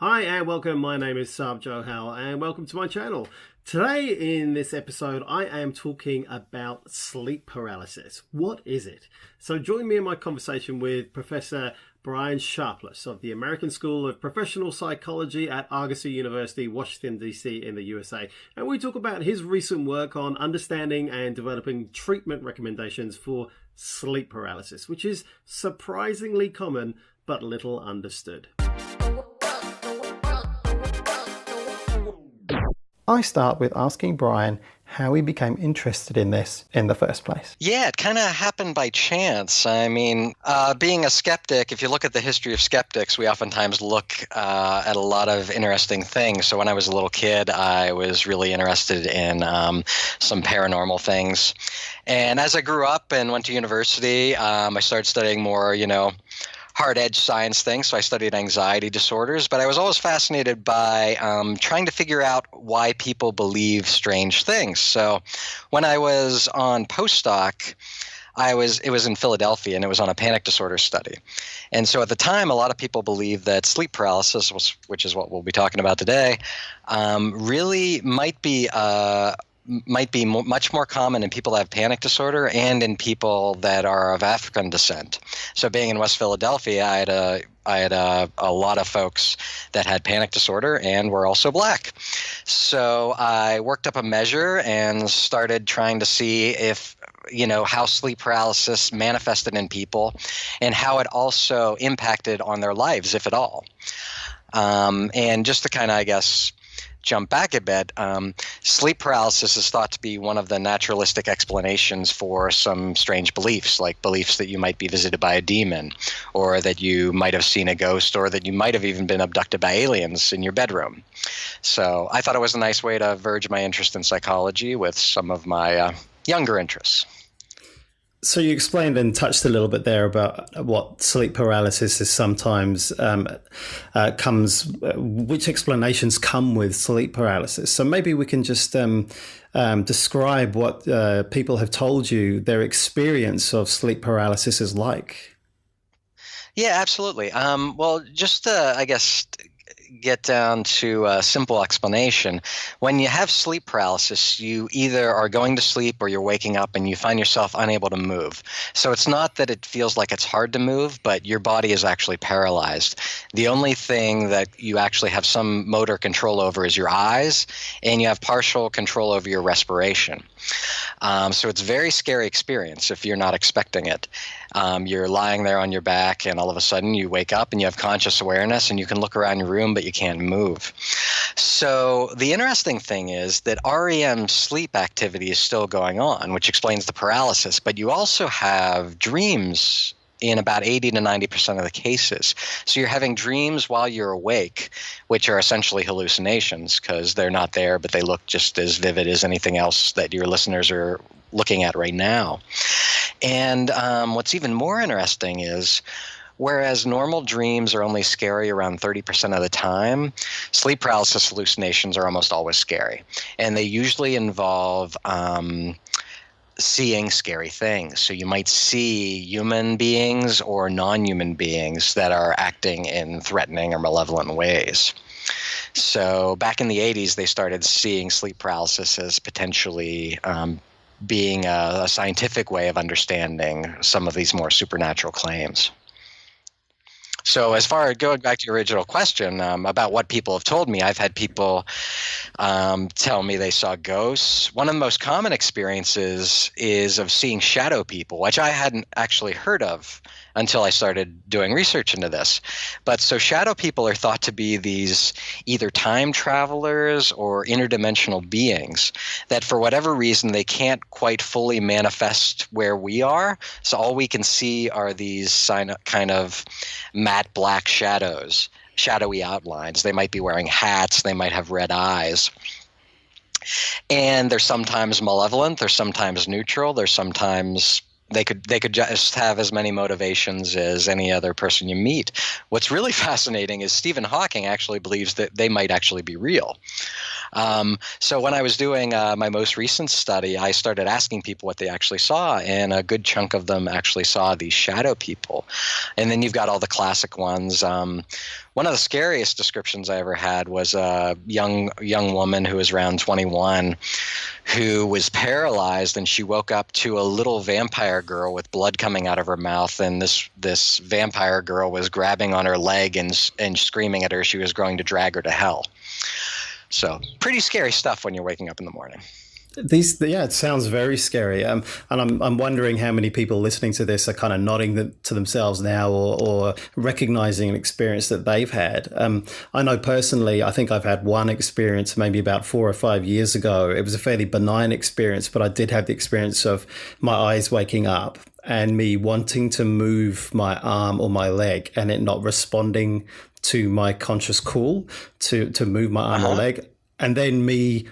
Hi and welcome, my name is Sarb Johal and welcome to my channel. Today in this episode I am talking about sleep paralysis. What is it? So join me in my conversation with Professor Brian Sharpless of the American School of Professional Psychology at Argosy University, Washington DC in the USA. And we talk about his recent work on understanding and developing treatment recommendations for sleep paralysis, which is surprisingly common but little understood. I start with asking Brian how he became interested in this in the first place. Yeah, it kind of happened by chance. I mean, being a skeptic, if you look at the history of skeptics, we oftentimes look at a lot of interesting things. So when I was a little kid, I was really interested in some paranormal things. And as I grew up and went to university, I started studying more, hard-edge science things, so I studied anxiety disorders, but I was always fascinated by trying to figure out why people believe strange things. So when I was on postdoc, it was in Philadelphia, and it was on a panic disorder study. And so at the time, a lot of people believed that sleep paralysis, which is what we'll be talking about today, really might be much more common in people that have panic disorder and in people that are of African descent. So being in West Philadelphia, I had a lot of folks that had panic disorder and were also black. So I worked up a measure and started trying to see if how sleep paralysis manifested in people and how it also impacted on their lives, if at all. And just to kind of, jump back a bit, sleep paralysis is thought to be one of the naturalistic explanations for some strange beliefs, like beliefs that you might be visited by a demon, or that you might have seen a ghost, or that you might have even been abducted by aliens in your bedroom. So I thought it was a nice way to verge my interest in psychology with some of my younger interests. So you explained and touched a little bit there about what sleep paralysis is sometimes which explanations come with sleep paralysis. So maybe we can just describe what people have told you their experience of sleep paralysis is like. Yeah, absolutely. Well, just get down to a simple explanation. When you have sleep paralysis, you either are going to sleep or you're waking up and you find yourself unable to move. So it's not that it feels like it's hard to move, but your body is actually paralyzed. The only thing that you actually have some motor control over is your eyes, and you have partial control over your respiration. So it's a very scary experience if you're not expecting it. You're lying there on your back, and all of a sudden you wake up and you have conscious awareness and you can look around your room, but you can't move. So the interesting thing is that REM sleep activity is still going on, which explains the paralysis, but you also have dreams in about 80 to 90% of the cases. So you're having dreams while you're awake, which are essentially hallucinations because they're not there, but they look just as vivid as anything else that your listeners are looking at right now. And what's even more interesting is, whereas normal dreams are only scary around 30% of the time, sleep paralysis hallucinations are almost always scary. And they usually involve seeing scary things. So you might see human beings or non-human beings that are acting in threatening or malevolent ways. So back in the 80s, they started seeing sleep paralysis as potentially being a scientific way of understanding some of these more supernatural claims. So as far as going back to your original question about what people have told me, I've had people tell me they saw ghosts. One of the most common experiences is of seeing shadow people, which I hadn't actually heard of until I started doing research into this. But so shadow people are thought to be these either time travelers or interdimensional beings that for whatever reason they can't quite fully manifest where we are. So all we can see are these kind of matte black shadows, shadowy outlines. They might be wearing hats. They might have red eyes. And they're sometimes malevolent. They're sometimes neutral. They're sometimes they could just have as many motivations as any other person you meet. What's really fascinating is Stephen Hawking actually believes that they might actually be real. So when I was doing my most recent study, I started asking people what they actually saw, and a good chunk of them actually saw these shadow people. And then you've got all the classic ones. One of the scariest descriptions I ever had was a young woman who was around 21 who was paralyzed, and she woke up to a little vampire girl with blood coming out of her mouth, and this vampire girl was grabbing on her leg and screaming at her she was going to drag her to hell. So pretty scary stuff when you're waking up in the morning. It sounds very scary. And I'm wondering how many people listening to this are kind of nodding to themselves now, or recognizing an experience that they've had. I know personally, I think I've had one experience maybe about 4 or 5 years ago. It was a fairly benign experience, but I did have the experience of my eyes waking up and me wanting to move my arm or my leg and it not responding to my conscious call to move my arm or leg. And then me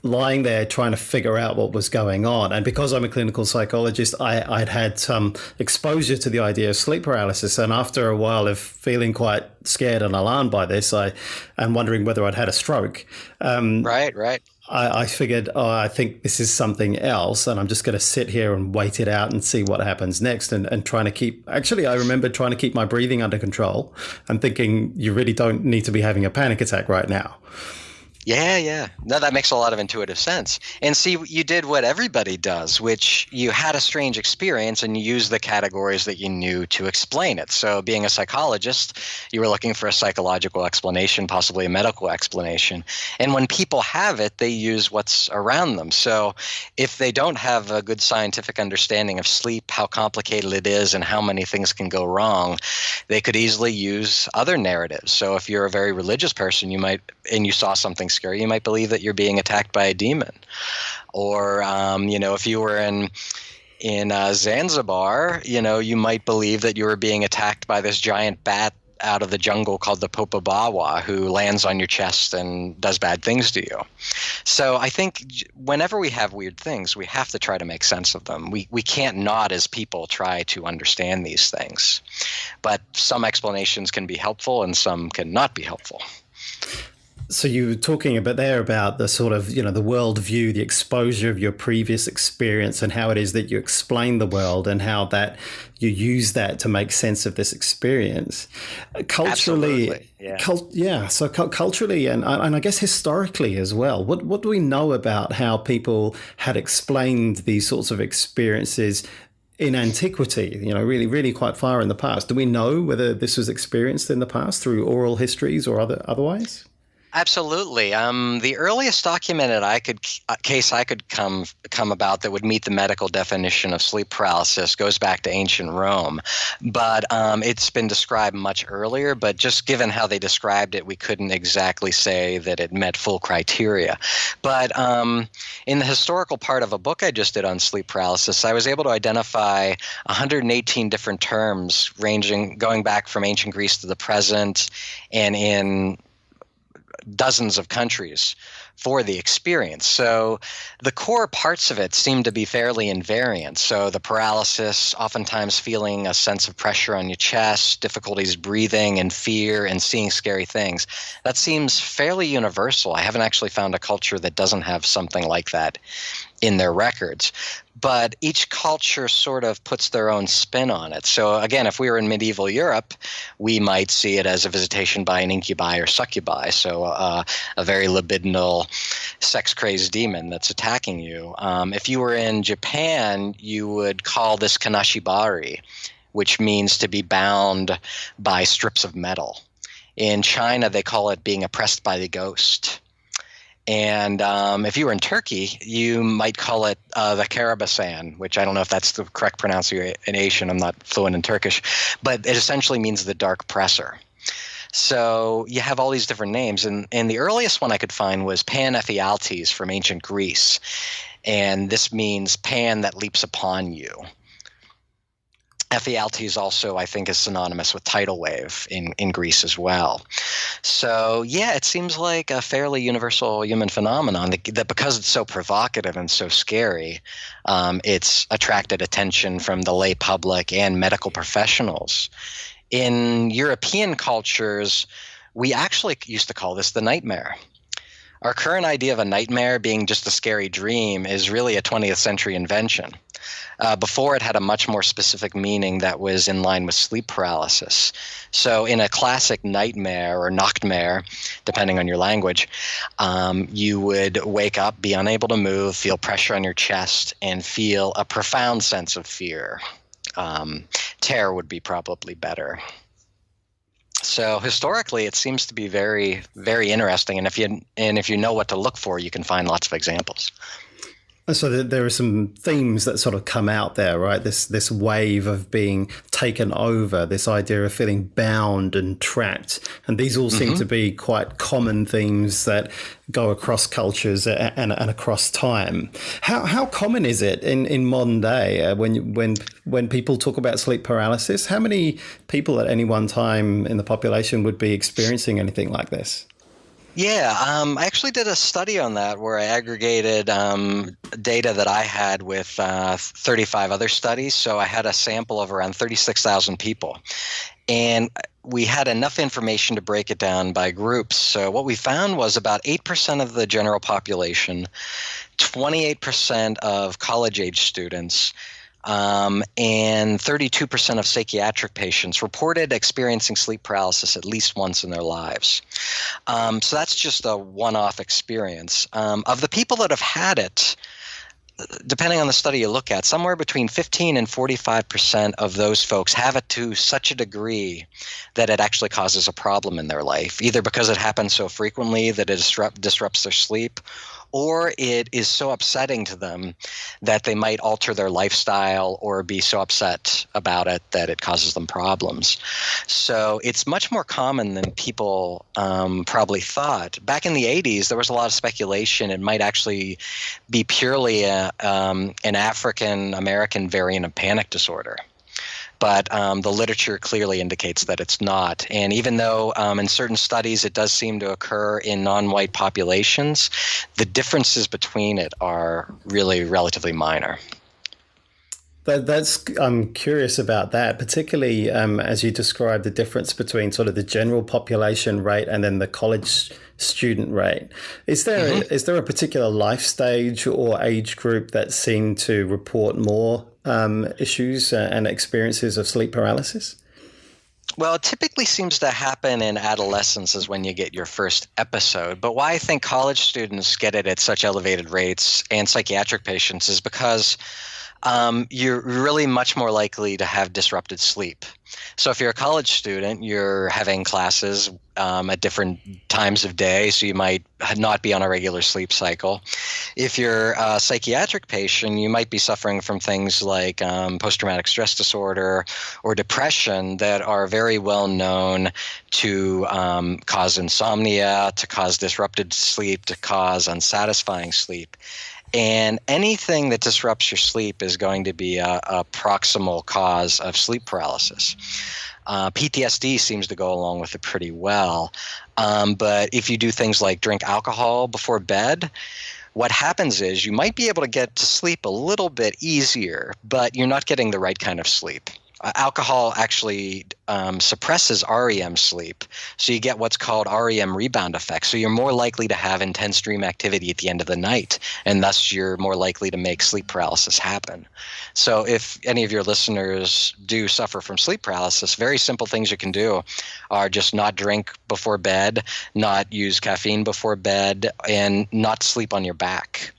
lying there trying to figure out what was going on. And because I'm a clinical psychologist, I'd had some exposure to the idea of sleep paralysis. And after a while of feeling quite scared and alarmed by this, I am wondering whether I'd had a stroke. Right. I figured, I think this is something else, and I'm just going to sit here and wait it out and see what happens next, and trying to keep, actually, I remember trying to keep my breathing under control and thinking, you really don't need to be having a panic attack right now. Yeah. No, that makes a lot of intuitive sense. And see, you did what everybody does, which you had a strange experience and you used the categories that you knew to explain it. So being a psychologist, you were looking for a psychological explanation, possibly a medical explanation. And when people have it, they use what's around them. So if they don't have a good scientific understanding of sleep, how complicated it is, and how many things can go wrong, they could easily use other narratives. So if you're a very religious person, and you saw something scary, you might believe that you're being attacked by a demon. Or, if you were in Zanzibar, you might believe that you were being attacked by this giant bat out of the jungle called the Popobawa, who lands on your chest and does bad things to you. So I think whenever we have weird things, we have to try to make sense of them. We can't not, as people, try to understand these things. But some explanations can be helpful and some can not be helpful. So you were talking about the sort of, the worldview, the exposure of your previous experience, and how it is that you explain the world, and how that you use that to make sense of this experience. Culturally, yeah. So culturally and I guess historically as well, what do we know about how people had explained these sorts of experiences in antiquity, really, really quite far in the past? Do we know whether this was experienced in the past through oral histories or otherwise? Absolutely. The earliest documented case I could come about that would meet the medical definition of sleep paralysis goes back to ancient Rome, but it's been described much earlier. But just given how they described it, we couldn't exactly say that it met full criteria. But in the historical part of a book I just did on sleep paralysis, I was able to identify 118 different terms going back from ancient Greece to the present, and in dozens of countries for the experience. So the core parts of it seem to be fairly invariant. So the paralysis, oftentimes feeling a sense of pressure on your chest, difficulties breathing, and fear, and seeing scary things. That seems fairly universal. I haven't actually found a culture that doesn't have something like that in their records. But each culture sort of puts their own spin on it. So again, if we were in medieval Europe, we might see it as a visitation by an incubi or succubi, so a very libidinal, sex-crazed demon that's attacking you. If you were in Japan, you would call this kanashibari, which means to be bound by strips of metal. In China, they call it being oppressed by the ghost. And if you were in Turkey, you might call it the Karabasan, which I don't know if that's the correct pronunciation. I'm not fluent in Turkish, but it essentially means the dark presser. So you have all these different names. And the earliest one I could find was Pan Ephialtes from ancient Greece. And this means pan that leaps upon you. Ephialtes also, I think, is synonymous with tidal wave in Greece as well. So, yeah, it seems like a fairly universal human phenomenon that because it's so provocative and so scary, it's attracted attention from the lay public and medical professionals. In European cultures, we actually used to call this the nightmare. Our current idea of a nightmare being just a scary dream is really a 20th century invention. Before, it had a much more specific meaning that was in line with sleep paralysis. So in a classic nightmare or nachtmare, depending on your language, you would wake up, be unable to move, feel pressure on your chest, and feel a profound sense of fear. Terror would be probably better. So historically, it seems to be very, very interesting. And if you know what to look for, you can find lots of examples. So there are some themes that sort of come out there, right? This wave of being taken over, this idea of feeling bound and trapped. And these all seem to be quite common themes that go across cultures and across time. How common is it in modern day when people talk about sleep paralysis? How many people at any one time in the population would be experiencing anything like this? Yeah, I actually did a study on that where I aggregated data that I had with 35 other studies. So I had a sample of around 36,000 people. And we had enough information to break it down by groups. So what we found was about 8% of the general population, 28% of college-age students, and 32% of psychiatric patients reported experiencing sleep paralysis at least once in their lives. So that's just a one-off experience. Of the people that have had it, depending on the study you look at, somewhere between 15 and 45% of those folks have it to such a degree that it actually causes a problem in their life, either because it happens so frequently that it disrupts their sleep, or it is so upsetting to them that they might alter their lifestyle or be so upset about it that it causes them problems. So it's much more common than people probably thought. Back in the 80s, there was a lot of speculation it might actually be purely an African-American variant of panic disorder. But the literature clearly indicates that it's not. And even though in certain studies it does seem to occur in non-white populations, the differences between it are really relatively minor. I'm curious about that, particularly as you describe the difference between sort of the general population rate and then the college student rate. Is there a particular life stage or age group that seem to report more issues and experiences of sleep paralysis? Well, it typically seems to happen in adolescence is when you get your first episode. But why I think college students get it at such elevated rates and psychiatric patients is because you're really much more likely to have disrupted sleep. So if you're a college student, you're having classes at different times of day, so you might not be on a regular sleep cycle. If you're a psychiatric patient, you might be suffering from things like post-traumatic stress disorder or depression that are very well known to cause insomnia, to cause disrupted sleep, to cause unsatisfying sleep. And anything that disrupts your sleep is going to be a proximal cause of sleep paralysis. PTSD seems to go along with it pretty well. But if you do things like drink alcohol before bed, what happens is you might be able to get to sleep a little bit easier, but you're not getting the right kind of sleep. Alcohol actually suppresses REM sleep, so you get what's called REM rebound effect. So you're more likely to have intense dream activity at the end of the night, and thus you're more likely to make sleep paralysis happen. So if any of your listeners do suffer from sleep paralysis, very simple things you can do are just not drink before bed, not use caffeine before bed, and not sleep on your back.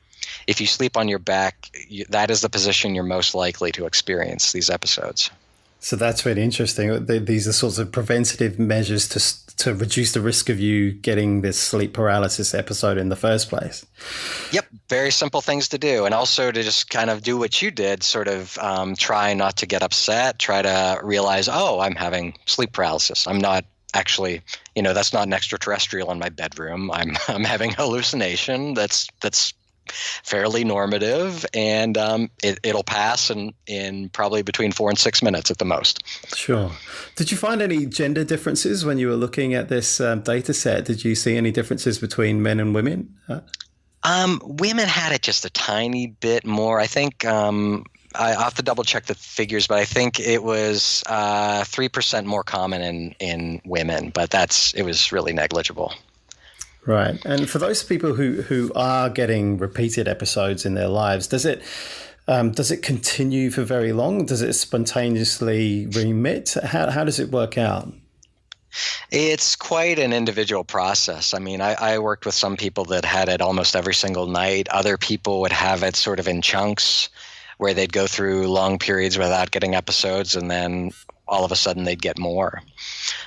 If you sleep on your back, that is the position you're most likely to experience these episodes. So that's really interesting. These are sorts of preventative measures to reduce the risk of you getting this sleep paralysis episode in the first place. Yep, very simple things to do. And also to just kind of do what you did, sort of try not to get upset, try to realize, oh, I'm having sleep paralysis. I'm not actually, that's not an extraterrestrial in my bedroom. I'm having hallucination that's fairly normative, and it'll pass in probably between 4 and 6 minutes at the most. Sure. Did you find any gender differences when you were looking at this data set? Did you see any differences between men and women? Women had it just a tiny bit more. I think I'll have to double check the figures, but I think it was 3% more common in women, but it was really negligible. Right. And for those people who are getting repeated episodes in their lives, does it continue for very long? Does it spontaneously remit? How does it work out? It's quite an individual process. I mean, I worked with some people that had it almost every single night. Other people would have it sort of in chunks where they'd go through long periods without getting episodes, and then all of a sudden they'd get more.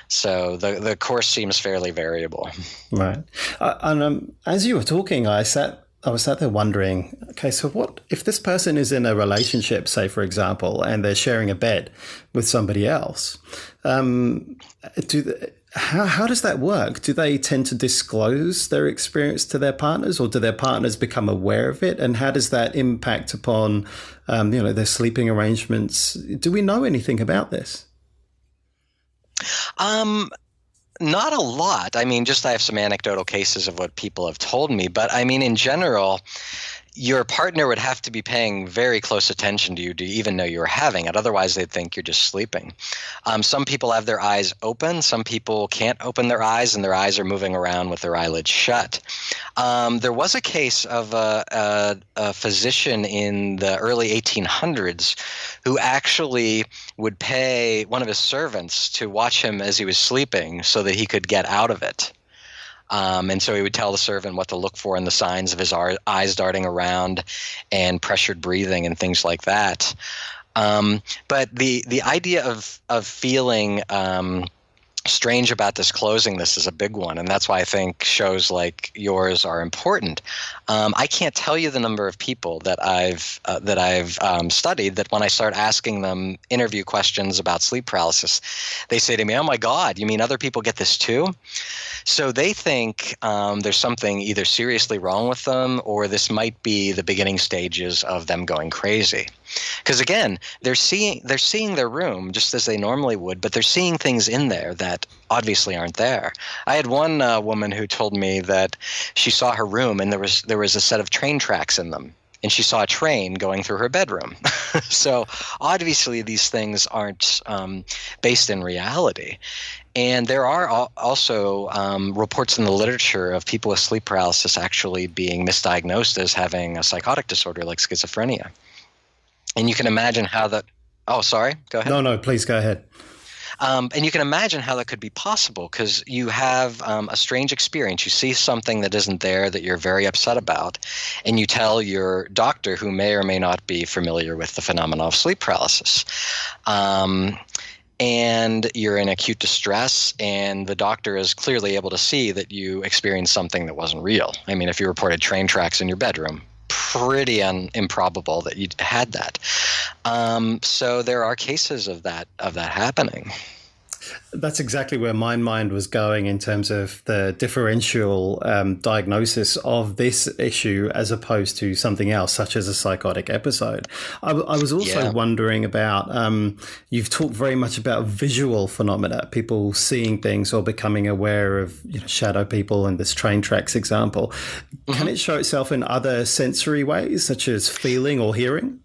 So the course seems fairly variable. Right. And as you were talking, I was sat there wondering, okay, so what if this person is in a relationship, say, for example, and they're sharing a bed with somebody else? How does that work? Do they tend to disclose their experience to their partners, or do their partners become aware of it? And how does that impact upon, their sleeping arrangements? Do we know anything about this? Not a lot. I mean, I have some anecdotal cases of what people have told me, but I mean, in general, your partner would have to be paying very close attention to you to even know you're having it. Otherwise, they'd think you're just sleeping. Some people have their eyes open. Some people can't open their eyes, and their eyes are moving around with their eyelids shut. There was a case of a physician in the early 1800s who actually would pay one of his servants to watch him as he was sleeping so that he could get out of it. And so he would tell the servant what to look for in the signs of his eyes darting around and pressured breathing and things like that. But the idea of feeling strange about disclosing this is a big one, and that's why I think shows like yours are important. I can't tell you the number of people that I've studied that when I start asking them interview questions about sleep paralysis, they say to me, "Oh my God, you mean other people get this too?" So they think there's something either seriously wrong with them, or this might be the beginning stages of them going crazy. Because again, they're seeing their room just as they normally would, but they're seeing things in there that obviously aren't there. I had one woman who told me that she saw her room and there was a set of train tracks in them, and she saw a train going through her bedroom. So obviously these things aren't based in reality. And there are also reports in the literature of people with sleep paralysis actually being misdiagnosed as having a psychotic disorder like schizophrenia. And you can imagine how that – oh, sorry, go ahead. No, please go ahead. And you can imagine how that could be possible because you have a strange experience. You see something that isn't there that you're very upset about, and you tell your doctor, who may or may not be familiar with the phenomenon of sleep paralysis. And you're in acute distress, and the doctor is clearly able to see that you experienced something that wasn't real. I mean, if you reported train tracks in your bedroom, pretty improbable that you had that. So there are cases of that happening. That's exactly where my mind was going in terms of the differential diagnosis of this issue as opposed to something else, such as a psychotic episode. I was also wondering about, you've talked very much about visual phenomena, people seeing things or becoming aware of shadow people in this train tracks example. Mm-hmm. Can it show itself in other sensory ways, such as feeling or hearing?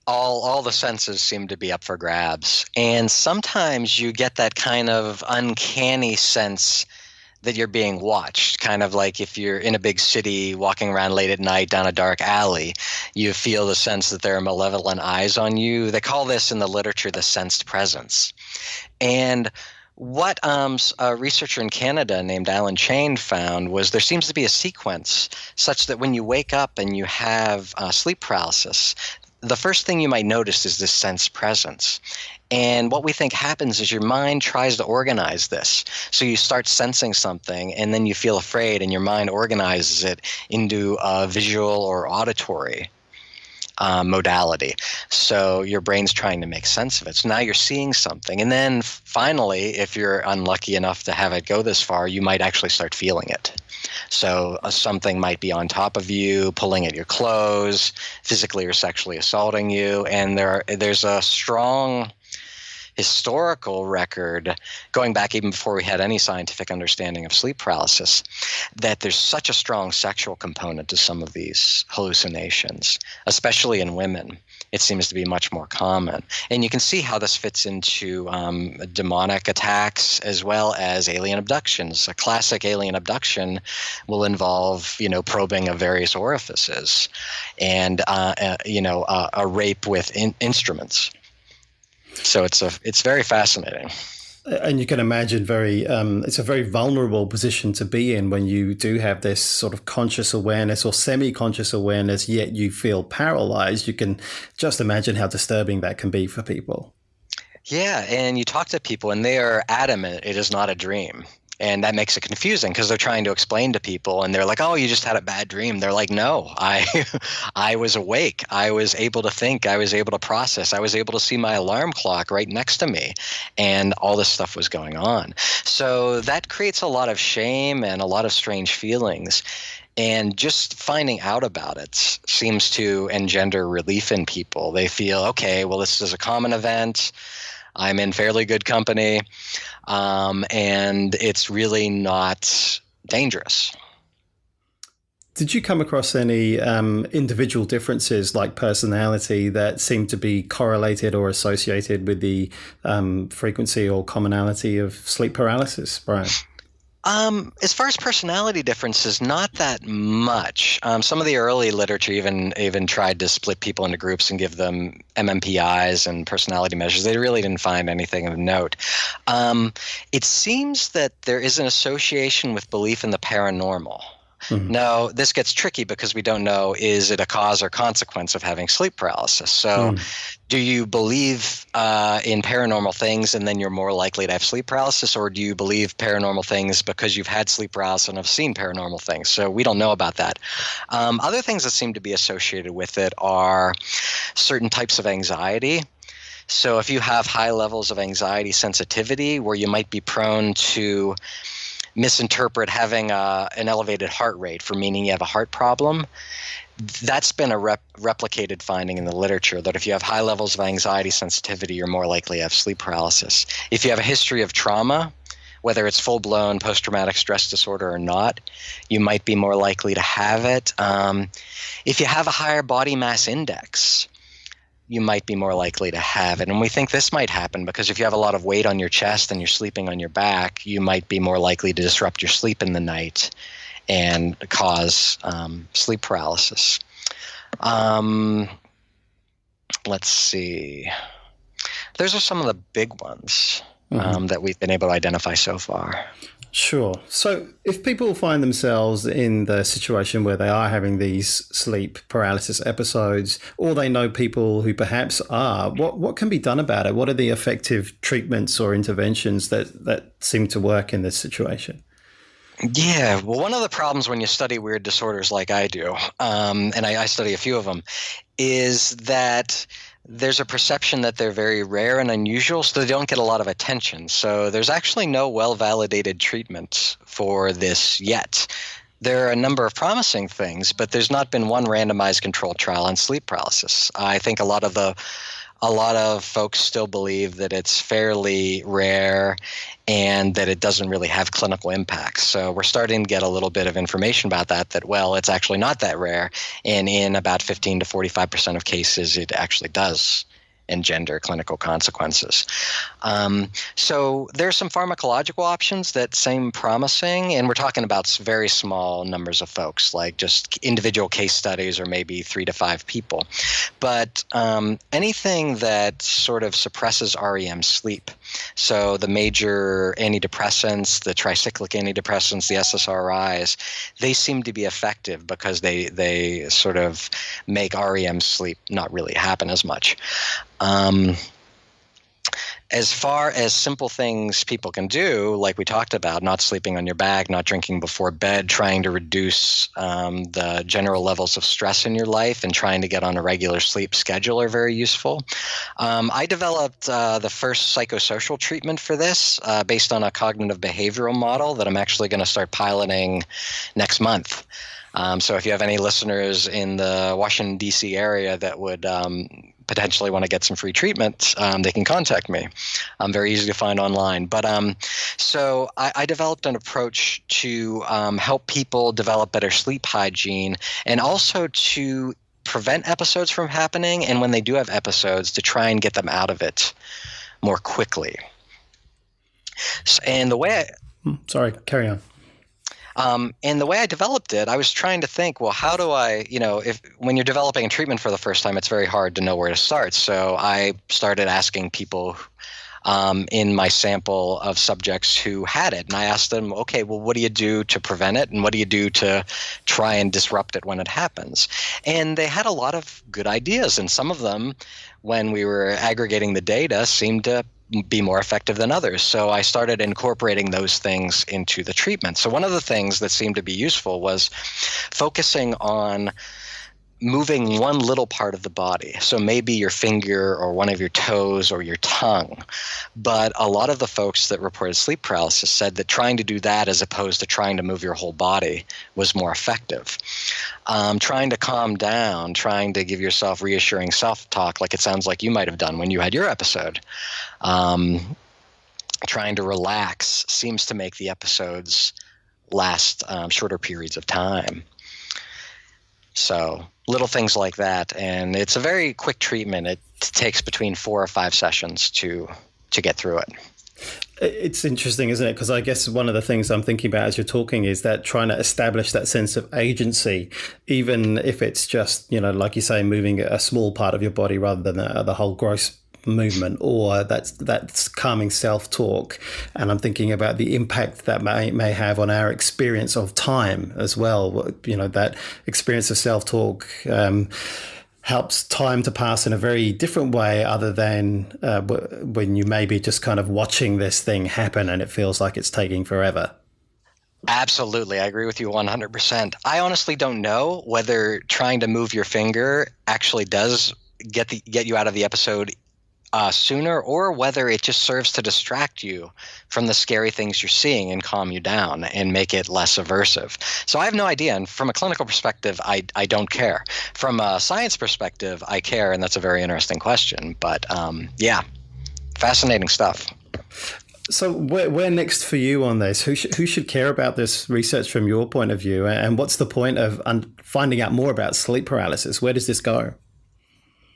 All the senses seem to be up for grabs. And sometimes you get that kind of uncanny sense that you're being watched, kind of like if you're in a big city walking around late at night down a dark alley, you feel the sense that there are malevolent eyes on you. They call this in the literature the sensed presence. And what a researcher in Canada named Alan Chain found was there seems to be a sequence such that when you wake up and you have sleep paralysis, the first thing you might notice is this sense presence. And what we think happens is your mind tries to organize this. So you start sensing something, and then you feel afraid, and your mind organizes it into a visual or auditory modality. So your brain's trying to make sense of it. So now you're seeing something. And then finally, if you're unlucky enough to have it go this far, you might actually start feeling it. So something might be on top of you, pulling at your clothes, physically or sexually assaulting you. And there's a strong historical record, going back even before we had any scientific understanding of sleep paralysis, that there's such a strong sexual component to some of these hallucinations, especially in women. It seems to be much more common. And you can see how this fits into demonic attacks as well as alien abductions. A classic alien abduction will involve, probing of various orifices and, a rape with instruments. So it's very fascinating. And you can imagine it's a very vulnerable position to be in when you do have this sort of conscious awareness or semi-conscious awareness, yet you feel paralyzed. You can just imagine how disturbing that can be for people. Yeah, and you talk to people and they are adamant it is not a dream. And that makes it confusing because they're trying to explain to people and they're like, oh, you just had a bad dream. They're like, no, I was awake. I was able to think. I was able to process. I was able to see my alarm clock right next to me. And all this stuff was going on. So that creates a lot of shame and a lot of strange feelings. And just finding out about it seems to engender relief in people. They feel, okay, well, this is a common event. I'm in fairly good company, and it's really not dangerous. Did you come across any individual differences like personality that seem to be correlated or associated with the frequency or commonality of sleep paralysis, Brian? As far as personality differences, not that much. Some of the early literature even tried to split people into groups and give them MMPIs and personality measures. They really didn't find anything of note. It seems that there is an association with belief in the paranormal. Mm-hmm. Now, this gets tricky because we don't know, is it a cause or consequence of having sleep paralysis? So do you believe in paranormal things and then you're more likely to have sleep paralysis, or do you believe paranormal things because you've had sleep paralysis and have seen paranormal things? So we don't know about that. Other things that seem to be associated with it are certain types of anxiety. So if you have high levels of anxiety sensitivity where you might be prone to misinterpret having an elevated heart rate for meaning you have a heart problem. That's been a replicated finding in the literature, that if you have high levels of anxiety sensitivity, you're more likely to have sleep paralysis. If you have a history of trauma, whether it's full-blown post-traumatic stress disorder or not, you might be more likely to have it. If you have a higher body mass index, you might be more likely to have it. And we think this might happen because if you have a lot of weight on your chest and you're sleeping on your back, you might be more likely to disrupt your sleep in the night and cause sleep paralysis. Let's see. Those are some of the big ones that we've been able to identify so far. Sure. So if people find themselves in the situation where they are having these sleep paralysis episodes, or they know people who perhaps are, what can be done about it? What are the effective treatments or interventions that seem to work in this situation? Yeah, well, one of the problems when you study weird disorders like I do, and I study a few of them, is that there's a perception that they're very rare and unusual, so they don't get a lot of attention. So there's actually no well-validated treatment for this yet. There are a number of promising things, but there's not been one randomized controlled trial on sleep paralysis. I think a lot of folks still believe that it's fairly rare and that it doesn't really have clinical impact. So we're starting to get a little bit of information about that, well, it's actually not that rare. And in about 15 to 45% of cases, it actually does engender clinical consequences. So there's some pharmacological options that seem promising, and we're talking about very small numbers of folks, like just individual case studies or maybe 3 to 5 people. But anything that sort of suppresses REM sleep, so the major antidepressants, the tricyclic antidepressants, the SSRIs, they seem to be effective because they sort of make REM sleep not really happen as much. As far as simple things people can do, like we talked about, not sleeping on your back, not drinking before bed, trying to reduce the general levels of stress in your life, and trying to get on a regular sleep schedule are very useful. I developed the first psychosocial treatment for this based on a cognitive behavioral model that I'm actually going to start piloting next month. So if you have any listeners in the Washington, D.C. area that would potentially want to get some free treatment, they can contact me. I'm very easy to find online. But so I developed an approach to help people develop better sleep hygiene, and also to prevent episodes from happening, and when they do have episodes, to try and get them out of it more quickly. And the way Sorry, carry on. And the way I developed it, I was trying to think, well, how do I, if when you're developing a treatment for the first time, it's very hard to know where to start. So I started asking people in my sample of subjects who had it. And I asked them, okay, well, what do you do to prevent it? And what do you do to try and disrupt it when it happens? And they had a lot of good ideas. And some of them, when we were aggregating the data, seemed to be more effective than others. So I started incorporating those things into the treatment. So one of the things that seemed to be useful was focusing on moving one little part of the body. So maybe your finger or one of your toes or your tongue. But a lot of the folks that reported sleep paralysis said that trying to do that as opposed to trying to move your whole body was more effective. Trying to calm down, trying to give yourself reassuring self-talk like it sounds like you might have done when you had your episode. Trying to relax seems to make the episodes last shorter periods of time. So little things like that, and it's a very quick treatment. It takes between 4 or 5 sessions to get through it. It's interesting, isn't it? Because I guess one of the things I'm thinking about as you're talking is that trying to establish that sense of agency, even if it's just, like you say, moving a small part of your body rather than the whole gross movement, or that's calming self-talk. And I'm thinking about the impact that may have on our experience of time as well. That experience of self-talk helps time to pass in a very different way, other than when you may be just kind of watching this thing happen and it feels like it's taking forever. Absolutely. I agree with you 100%. I honestly don't know whether trying to move your finger actually does get you out of the episode sooner, or whether it just serves to distract you from the scary things you're seeing and calm you down and make it less aversive. So I have no idea. And from a clinical perspective, I don't care. From a science perspective, I care, and that's a very interesting question. But yeah, fascinating stuff. So where next for you on this? Who should care about this research from your point of view? And what's the point of finding out more about sleep paralysis? Where does this go?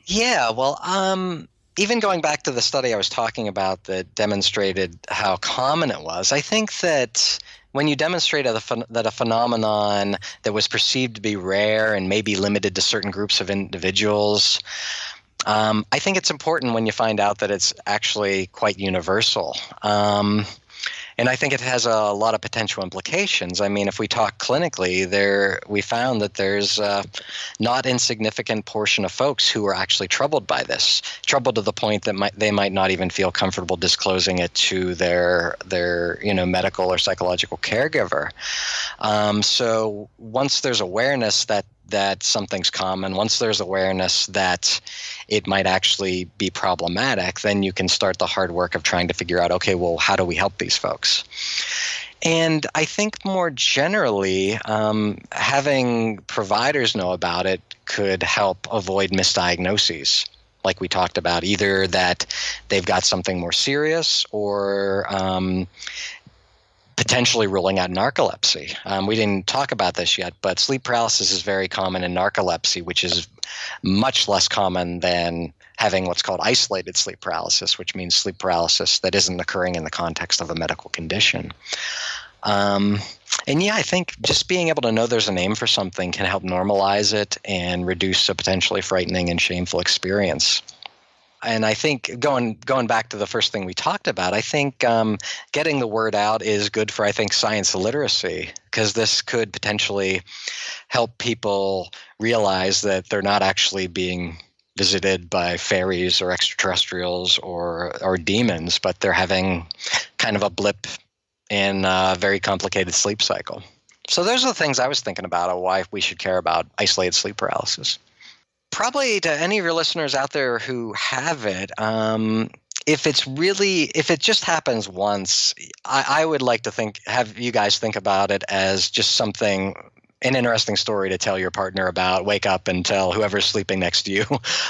Yeah, well, even going back to the study I was talking about that demonstrated how common it was, I think that when you demonstrate that a phenomenon that was perceived to be rare and maybe limited to certain groups of individuals, I think it's important when you find out that it's actually quite universal. And I think it has a lot of potential implications. I mean, if we talk clinically, we found that there's a not insignificant portion of folks who are actually troubled by this, troubled to the point that they might not even feel comfortable disclosing it to their medical or psychological caregiver. So once there's awareness that something's common, once there's awareness that it might actually be problematic, then you can start the hard work of trying to figure out, okay, well, how do we help these folks? And I think more generally, having providers know about it could help avoid misdiagnoses, like we talked about, either that they've got something more serious or potentially ruling out narcolepsy. We didn't talk about this yet, but sleep paralysis is very common in narcolepsy, which is much less common than having what's called isolated sleep paralysis, which means sleep paralysis that isn't occurring in the context of a medical condition. And yeah, I think just being able to know there's a name for something can help normalize it and reduce a potentially frightening and shameful experience. And I think going back to the first thing we talked about, I think getting the word out is good for, I think, science literacy, because this could potentially help people realize that they're not actually being visited by fairies or extraterrestrials or demons, but they're having kind of a blip in a very complicated sleep cycle. So those are the things I was thinking about of why we should care about isolated sleep paralysis. Probably to any of your listeners out there who have it, if it just happens once, I would like to have you guys think about it as just something an interesting story to tell your partner about. Wake up and tell whoever's sleeping next to you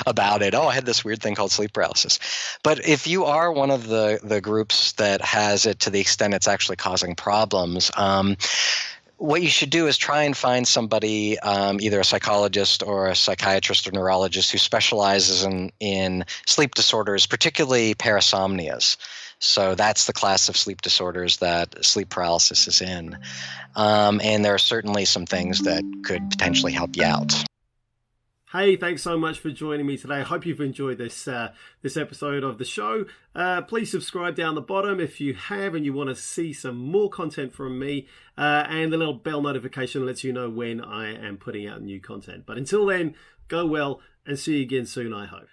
about it. Oh, I had this weird thing called sleep paralysis. But if you are one of the groups that has it to the extent it's actually causing problems, what you should do is try and find somebody, either a psychologist or a psychiatrist or neurologist, who specializes in sleep disorders, particularly parasomnias. So that's the class of sleep disorders that sleep paralysis is in. And there are certainly some things that could potentially help you out. Hey, thanks so much for joining me today. I hope you've enjoyed this episode of the show. Please subscribe down the bottom if you have and you want to see some more content from me. And the little bell notification lets you know when I am putting out new content. But until then, go well and see you again soon, I hope.